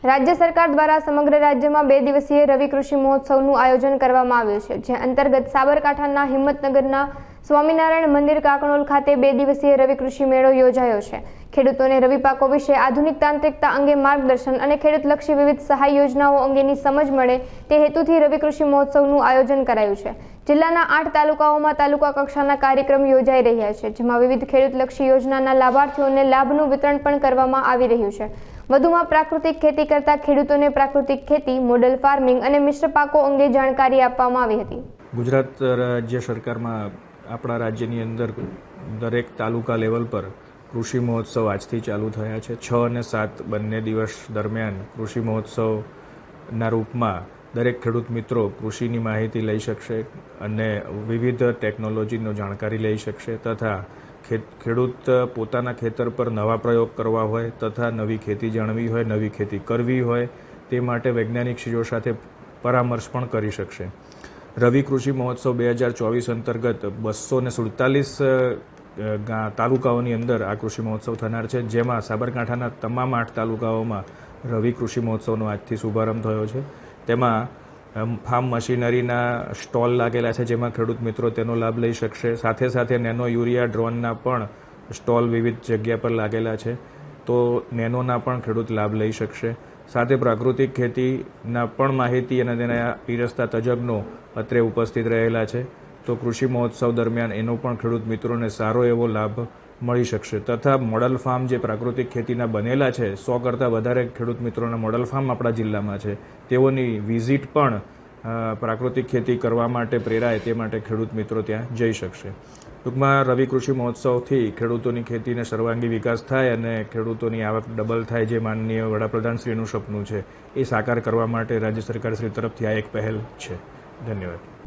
રાજ્ય સરકાર દ્વારા સમગ્ર રાજ્યમાં 2 દિવસીય રવિ કૃષિ મહોત્સવનું આયોજન કરવામાં આવ્યું છે, જે અંતર્ગત સાબરકાંઠાના હિંમતનગરના સ્વામિનારાયણ મંદિર કાકણોલ ખાતે 2 દિવસીય રવિ કૃષિ મેળો યોજાયો છે। ખેડૂતોને રવિ પાકો વિશે આધુનિક તાંત્રિકતા અંગે માર્ગદર્શન અને ખેડૂતલક્ષી વિવિધ સહાય યોજનાઓ અંગેની સમજ મળે તે હેતુથી રવિ કૃષિ મહોત્સવનું આયોજન કરાયું છે। જિલ્લાના 8 તાલુકાઓમાં તાલુકા કક્ષાના કાર્યક્રમ યોજાઈ રહ્યા છે, જેમાં વિવિધ ખેડૂતલક્ષી યોજનાના લાભાર્થીઓને લાભનું વિતરણ પણ કરવામાં આવી રહ્યું છે। વધુમાં પ્રાકૃતિક ખેતી કરતા ખેડૂતોને પ્રાકૃતિક ખેતી, મોડલ ફાર્મિંગ અને મિશ્ર પાકો અંગે જાણકારી આપવામાં આવી હતી। ગુજરાત રાજ્ય સરકારમાં આપણા રાજ્યની અંદર દરેક તાલુકા લેવલ પર કૃષિ મહોત્સવ આજથી ચાલુ થયા છે। 6 અને 7 બંને દિવસ દરમિયાન કૃષિ મહોત્સવના રૂપમાં દરેક ખેડૂત મિત્રો કૃષિની માહિતી લઈ શકશે અને વિવિધ ટેકનોલોજીનો જાણકારી લઈ શકશે તથા ખેડૂત પોતાના ખેતર પર નવા પ્રયોગ કરવા હોય તથા નવી ખેતી જાણવી હોય, નવી ખેતી કરવી હોય તે માટે વૈજ્ઞાનિકશ્રીઓ સાથે પરામર્શ પણ કરી શકશે। રવિ કૃષિ મહોત્સવ 2024 અંતર્ગત 247 તાલુકાઓની અંદર આ કૃષિ મહોત્સવ થનાર છે, જેમાં સાબરકાંઠાના તમામ 8 તાલુકાઓમાં રવિ કૃષિ મહોત્સવનો આજથી શુભારંભ થયો છે। તેમાં ફાર્મ મશીનરીના સ્ટોલ લાગેલા છે, જેમાં ખેડૂત મિત્રો તેનો લાભ લઈ શકશે। સાથે સાથે નેનો યુરિયા ડ્રોનના પણ સ્ટોલ વિવિધ જગ્યા પર લાગેલા છે, તો નેનોના પણ ખેડૂત લાભ લઈ શકશે। સાથે પ્રાકૃતિક ખેતીના પણ માહિતી અને તેના પીરસતા તજજ્ઞો અત્રે ઉપસ્થિત રહેલા છે, તો કૃષિ મહોત્સવ દરમિયાન એનો પણ ખેડૂત મિત્રોને સારો એવો લાભ મળી શકશે। તથા મોડલ ફાર્મ જે પ્રાકૃતિક ખેતીના બનેલા છે, 100 કરતાં વધારે ખેડૂત મિત્રોના મોડલ ફાર્મ આપણા જિલ્લામાં છે, તેઓની વિઝિટ પણ પ્રાકૃતિક ખેતી કરવા માટે પ્રેરાય તે માટે ખેડૂત મિત્રો ત્યાં જઈ શકશે। ટૂંકમાં રવિ કૃષિ મહોત્સવથી ખેડૂતોની ખેતીને સર્વાંગી વિકાસ થાય અને ખેડૂતોની આવક ડબલ થાય, જે માનનીય વડાપ્રધાનશ્રીનું સપનું છે, એ સાકાર કરવા માટે રાજ્ય સરકારશ્રી તરફથી આ એક પહેલ છે। ધન્યવાદ।